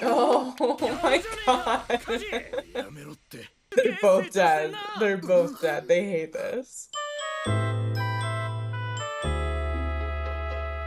Oh my god. They're both dead. They're both dead. They hate this.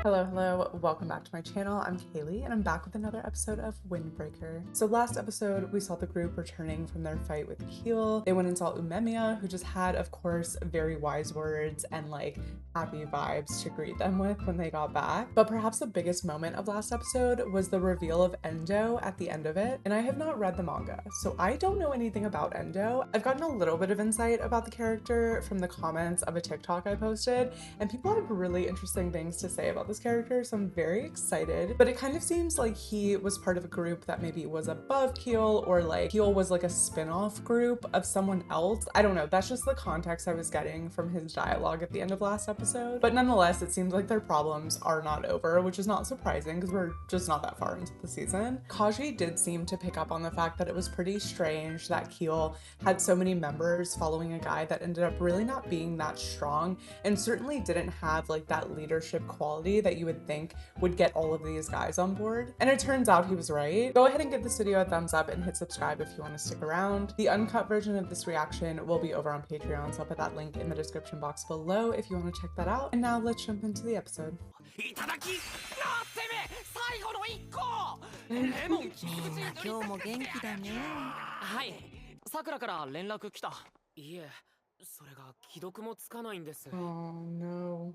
Hello, welcome back to my channel. I'm Kaylee and I'm back with another episode of Windbreaker. So last episode, we saw the group returning from their fight with Keel. They went and saw Umemiya, who just had, of course, very wise words and like happy vibes to greet them with when they got back. But perhaps the biggest moment of last episode was the reveal of Endo at the end of it. And I have not read the manga, so I don't know anything about Endo. I've gotten a little bit of insight about the character from the comments of a TikTok I posted, and people have really interesting things to say about this character, so I'm very excited. But it kind of seems like he was part of a group that maybe was above Keel, or like Keel was like a spin-off group of someone else. I don't know, that's just the context I was getting from his dialogue at the end of last episode. But nonetheless, it seems like their problems are not over, which is not surprising because we're just not that far into the season. Kaji did seem to pick up on the fact that it was pretty strange that Keel had so many members following a guy that ended up really not being that strong, and certainly didn't have like that leadership quality that you would think would get all of these guys on board. And it turns out he was right. Go ahead and give this video a thumbs up and hit subscribe if you want to stick around. The uncut version of this reaction will be over on Patreon, so I'll put that link in the description box below if you want to check that out. And now let's jump into the episode. Oh no.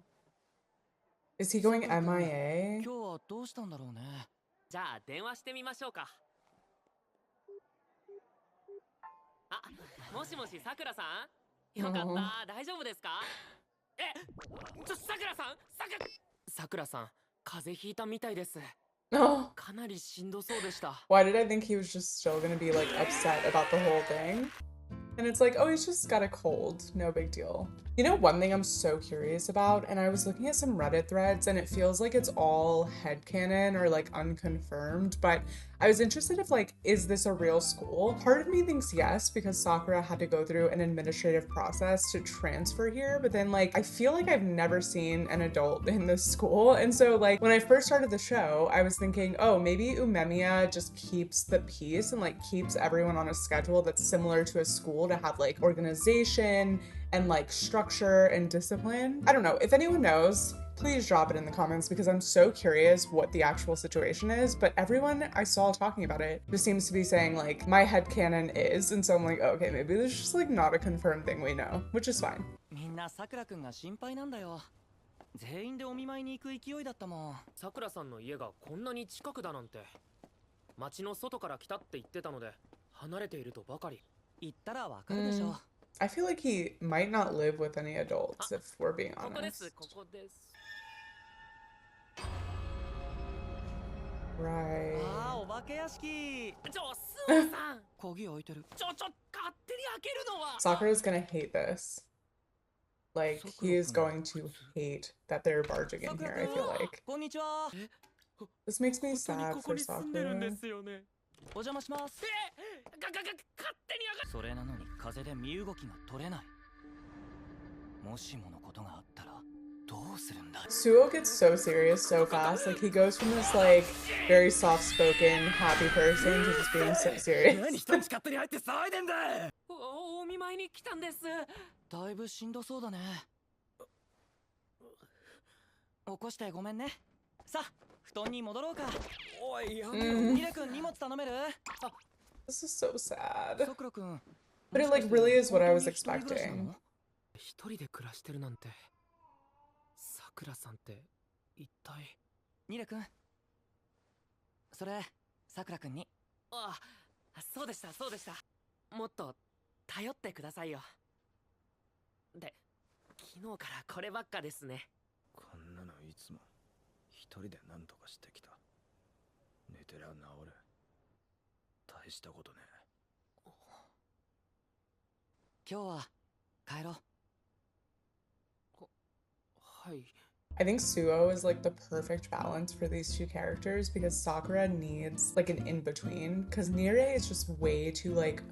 Is he going MIA? じゃあ電話してみましょうか。あ、もしもしさくらさん？よかった、大丈夫ですか？さくらさん、さくらさん、風邪ひいたみたいです。Oh. かなりしんどそうでした。 Why did I think he was just still gonna be like upset about the whole thing? And it's like, oh, he's just got a cold, no big deal. You know, one thing I'm so curious about, and I was looking at some Reddit threads and it feels like it's all headcanon or like unconfirmed, but I was interested if like, is this a real school? Part of me thinks yes, because Sakura had to go through an administrative process to transfer here, but then like, I feel like I've never seen an adult in this school. And so like, when I first started the show, I was thinking, oh, maybe Umemiya just keeps the peace and like keeps everyone on a schedule that's similar to a school to have like organization and like structure and discipline. I don't know, if anyone knows, please drop it in the comments because I'm so curious what the actual situation is, but everyone I saw talking about it just seems to be saying like, my headcanon is, and so I'm like, oh, okay, maybe there's just like not a confirmed thing we know, which is fine. みんなさくらくんが心配なんだよ。全員でお見舞いに行く勢いだったもん。さくらさんの家がこんなに近くだなんて。町の外から来たって言ってたので、離れているとばかり。行ったらわかるでしょ。I feel like he might not live with any adults, if we're being honest. Right. Sakura's gonna hate this. Like, he is going to hate that they're barging in here, I feel like. This makes me sad for Sakura. お邪魔します。それなのに風で身動きが取れない。もしものことがあったらどうするんだ。 Suo gets so serious so fast. Like, he goes from this like very soft-spoken, happy person to just being so serious. 何人んち勝手に入って騒いでんだ。お見舞いに来たんです。だいぶしんどそうだね。起こしてごめんね。さあ、布団に戻ろうか。おい、やめろ。ミレ君、荷物頼める？ This is so sad. さくら君。But it like really is what I was expecting. 一人で暮らしてるなんて。さくらさんって一体。ミレ君。それ、さくら君に。ああ、そうでしたそうでした。もっと頼ってくださいよ。で、昨日からこればっかですね。こんなのいつも一人で何とかしてきた。寝てりゃ治る。大したことね。今日は帰ろう。はい。I think Suo is like the perfect balance for these two characters because Sakura needs like an in-between, because Nire is just way too like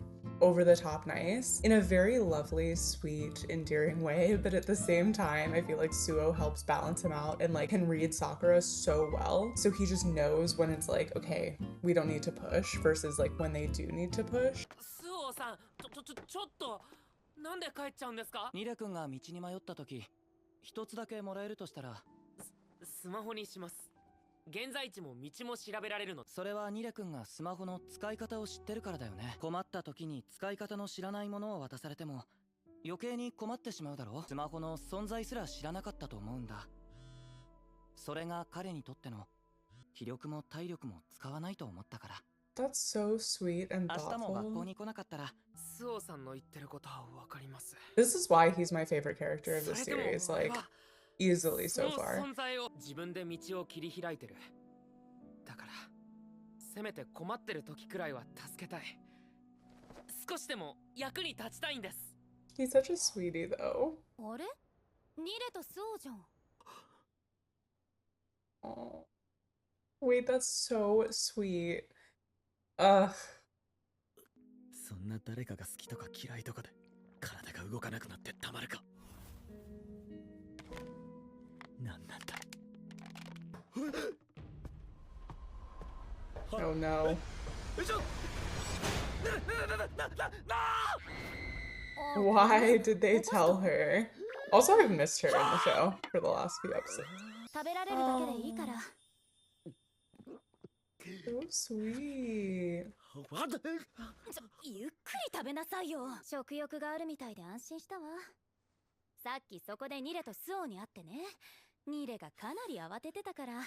over the top nice in a very lovely, sweet, endearing way. But at the same time, I feel like Suo helps balance him out and like can read Sakura so well. So he just knows when it's like, okay, we don't need to push versus like when they do need to push. スオさん、ちょっと、なんで帰っちゃうんですか？ニレ君が道に迷った時、一つだけもらえるとしたら、スマホにします。現在地も道も調べられるの。それはニレ君がスマホの使い方を知ってるからだよね。困った時に使い方の知らないものを渡されても余計に困ってしまうだろう。スマホの存在すら知らなかったと思うんだ。それが彼にとっての気力も体力も使わないと思ったから。 That's so sweet and 明日も学校 thoughtful. に来なかったら、スオさんの言ってることはわかります。 This is why he's my favorite character of the それでも series, 俺 like は easily そ so の far. 存在を自分で道を切り開いてる。だからせめて困ってる時くらいは助けたい。少しでも役に立ちたいんです。 He's such a sweetie though. あれニレとスオじゃん。 Oh. Wait, that's so sweet. Ugh. そんな誰かが好きとか嫌いとかで体が動かなくなってたまるか。なんなんだ。 Oh no. Why did they tell her? Also, I've missed her in the show for the last few episodes. 食べられるだけでいいから。 So sweet. ゆっくり食べなさいよ。食欲があるみたいで安心したわ。さっきそこでニレとスオに会ってね。ニレがかなり慌ててたから。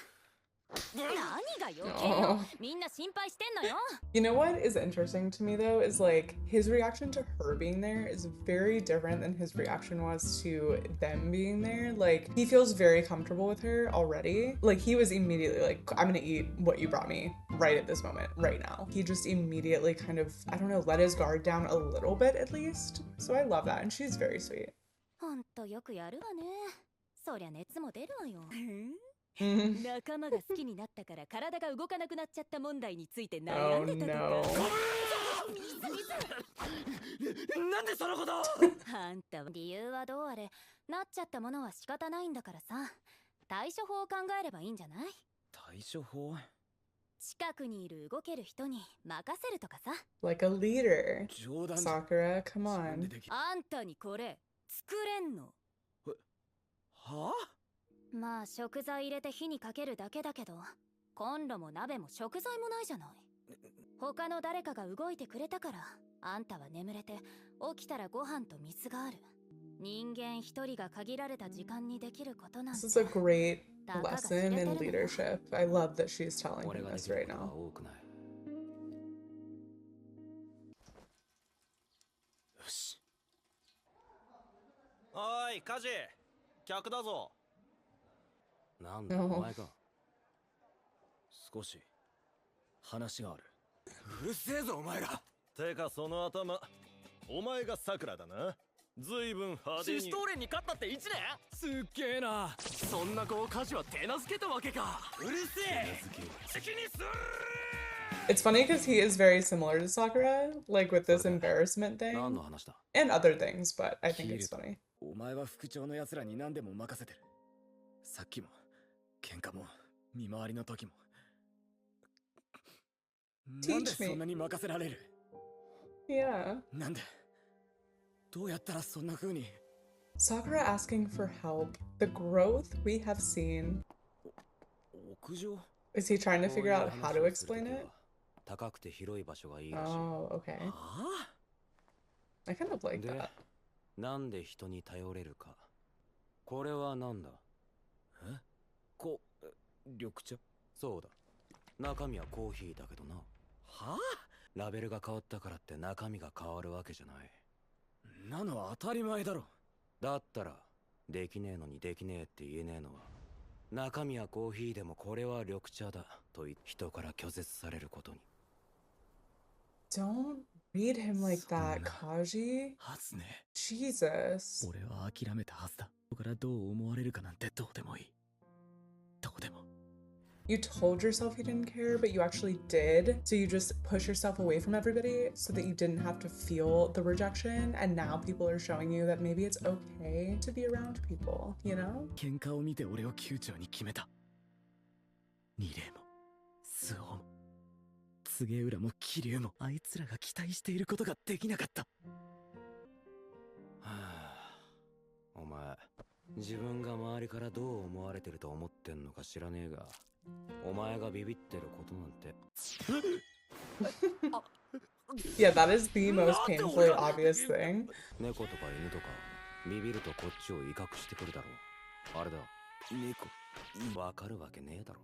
何が余計よ。みんな心配してんのよ。 You know what is interesting to me though is like his reaction to her being there is very different than his reaction was to them being there. Like he feels very comfortable with her already. Like he was immediately like, I'm gonna eat what you brought me right at this moment, right now. He just immediately kind of, I don't know, let his guard down a little bit at least. So I love that, and she's very sweet. ほんとよくやるわね。そりゃ熱も出るわよ。 Mhm. 仲間が好きになったから体が動かなくなっちゃった問題について悩 Oh んでたとか。 no. なんでそのこと？あんたは理由はどうあれ、なっちゃったものは仕方ないんだからさ。対処法を考えればいいんじゃない？対処法？近くにいる動ける人に任せるとかさ。 Like a leader. 冗談じゃん。 Sakura, come 自分で on. でき。あんたにこれ作れんの？はあ？まあ食材入れて火にかけるだけだけど、コンロも鍋も食材もないじゃない。他の誰かが動いてくれたから、あんたは眠れて起きたらご飯と水がある。人間一人が限られた時間にできることなんて。 This is a great lesson in leadership. I love that she's telling him this right now. よし。おい、カジ、客だぞ。なんだ、お前か。少し話がある。うるせえぞ、お前ら。てか、その頭、お前がさくらだな。ずいぶん派手に。シストーレンに勝ったって1年？すっげえな。そんな子をカジは手なずけたわけか。うるせえ。好きにする。 It's funny because he is very similar to Sakura, like with this embarrassment thing 何の話だ。 and other things, but I think it's funny. お前は副長の奴らに何でも任せてる。さっきも喧嘩も見回りの時も。なんでそんなに任せられる？ Yeah. なんでどうやったらそんな風に。 Sakura asking for help. The growth we have seen. 屋上？ Is he trying to figure out how to explain it? 高くて広い場所がいいらしい。 Oh, okay. I kind of like that. なんで人に頼れるか。これはなんだ？緑茶？そうだ。中身はコーヒーだけどな。はあ？ラベルが変わったからって中身が変わるわけじゃない。なのは当たり前だろ。だったら、できねえのにできねえって言えねえのは、中身はコーヒーでもこれは緑茶だと人から拒絶されることに。Don't read him like that, Kaji. はずね。 Jesus. 俺は諦めたはずだ。だからどう思われるかなんてどうでもいい。どうでも。You told yourself you didn't care, but you actually did. So you just push yourself away from everybody so that you didn't have to feel the rejection. And now people are showing you that maybe it's okay to be around people, you know? 喧嘩を見て俺を級長に決めた。二霊もスオも告浦も桐生もあいつらが期待していることができなかった。はあ、お前自分が周りからどう思われてると思ってんのか知らねえが、お前がビビってることなんて。Yeah, that is the most painfully obvious thing. 猫とか犬とかビビるとこっちを威嚇してくるだろう。あれだ、猫。わかるわけねえだろ。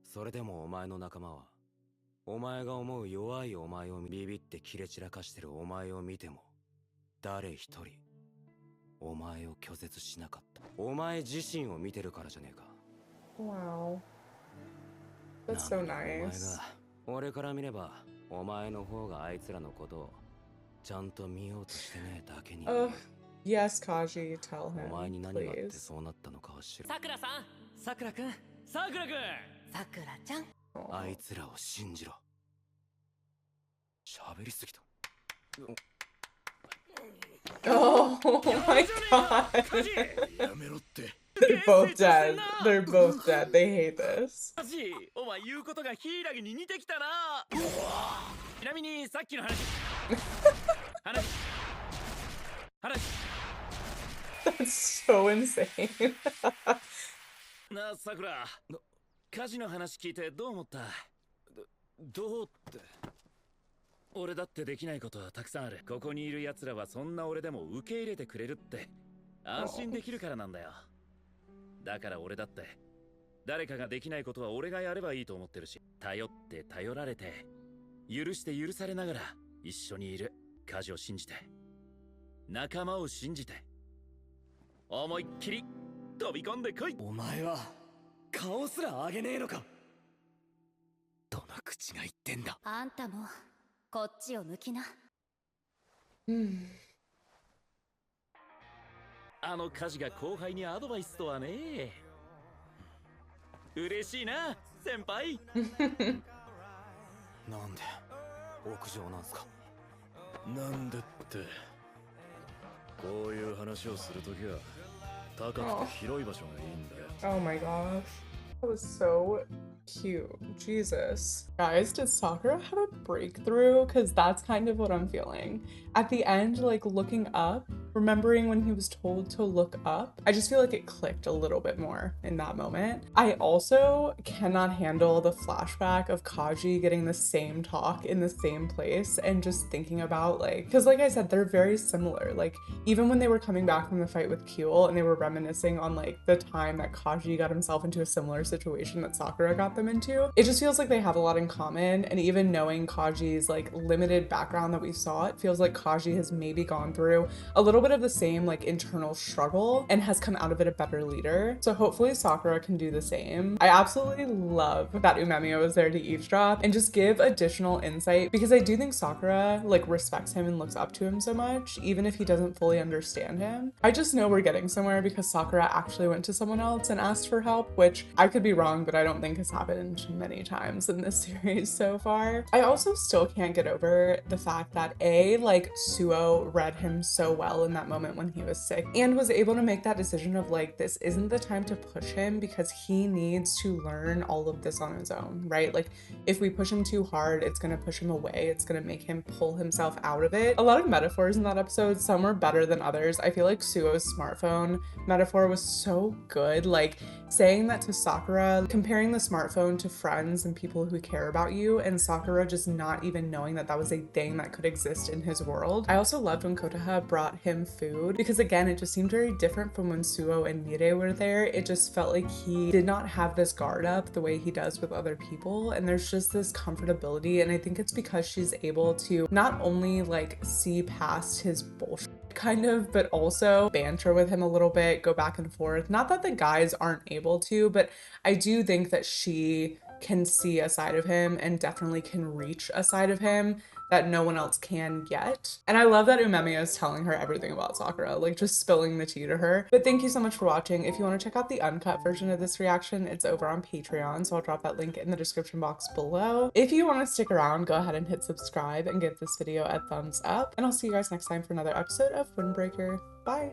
それでもお前の仲間は、お前が思う弱いお前をビビってキレ散らかしてるお前を見ても、誰一人お前を拒絶しなかった。お前自身を見てるからじゃねえか。Wow. That's so お前 nice. が俺から見ればお前の方があいつらのことをちゃんと見ようとしてねえだけに。Yes, Kaji, tell お him, 前に何があって please. そうなったのかは知る。さくらさん、さくらくん、さくらくん、さくらちゃん。あいつらを信じろ。喋りすぎた。Oh my god. やめろって。They're both dead. They're both dead. They hate this. お前言うことがヒイラギに似てきたな。ちなみにさっきの話。That's so insane. なあさくら、火事の話聞いてどう思った？どうって。俺だってできないことはたくさんある。ここにいる奴らはそんな俺でも受け入れてくれるって安心できるからなんだよ。だから俺だって誰かができないことは俺がやればいいと思ってるし、頼って頼られて許して許されながら一緒にいる。火事を信じて、仲間を信じて、思いっきり飛び込んでこい。お前は顔すら上げねえのか。どの口が言ってんだ。あんたもこっちを向きな。あの火事が後輩にアドバイスとはね。嬉しいな先輩。なんで屋上なんすか。なんでって、こういう話をするときは高くて広い場所がいいんだよ。Oh my gosh. That was so cute. Jesus. Guys, did Sakura have a breakthrough? Because that's kind of what I'm feeling. At the end, like looking up, remembering when he was told to look up, I just feel like it clicked a little bit more in that moment. I also cannot handle the flashback of Kaji getting the same talk in the same place and just thinking about like, because like I said, they're very similar. Like even when they were coming back from the fight with Kyul and they were reminiscing on like the time that Kaji got himself into a similar situation that Sakura got them into, it just feels like they have a lot in common. And even knowing Kaji's like limited background that we saw, it feels like Kaji has maybe gone through a little bit of the same like internal struggle and has come out of it a better leader. So hopefully Sakura can do the same. I absolutely love that Umemiya was there to eavesdrop and just give additional insight, because I do think Sakura like respects him and looks up to him so much, even if he doesn't fully understand him. I just know we're getting somewhere because Sakura actually went to someone else and asked for help, which I could be wrong, but I don't think has happened many times in this series so far. I also still can't get over the fact that like Suo read him so well in that moment when he was sick and was able to make that decision of like, this isn't the time to push him because he needs to learn all of this on his own, right? Like if we push him too hard, it's going to push him away. It's going to make him pull himself out of it. A lot of metaphors in that episode, some were better than others. I feel like Suo's smartphone metaphor was so good. Like saying that to Sakura, comparing the smartphone to friends and people who care about you, and Sakura just not even knowing that that was a thing that could exist in his world. I also loved when Kotaha brought him food, because again, it just seemed very different from when Suo and Mire were there. It just felt like he did not have this guard up the way he does with other people, and there's just this comfortability, and I think it's because she's able to not only like see past his bullshit kind of, but also banter with him a little bit, go back and forth. Not that the guys aren't able to, but I do think that she can see a side of him and definitely can reach a side of him that no one else can yet. And I love that Umemiya is telling her everything about Sakura, like just spilling the tea to her. But thank you so much for watching. If you want to check out the uncut version of this reaction, it's over on Patreon, so I'll drop that link in the description box below. If you want to stick around, go ahead and hit subscribe and give this video a thumbs up, and I'll see you guys next time for another episode of Windbreaker. Bye!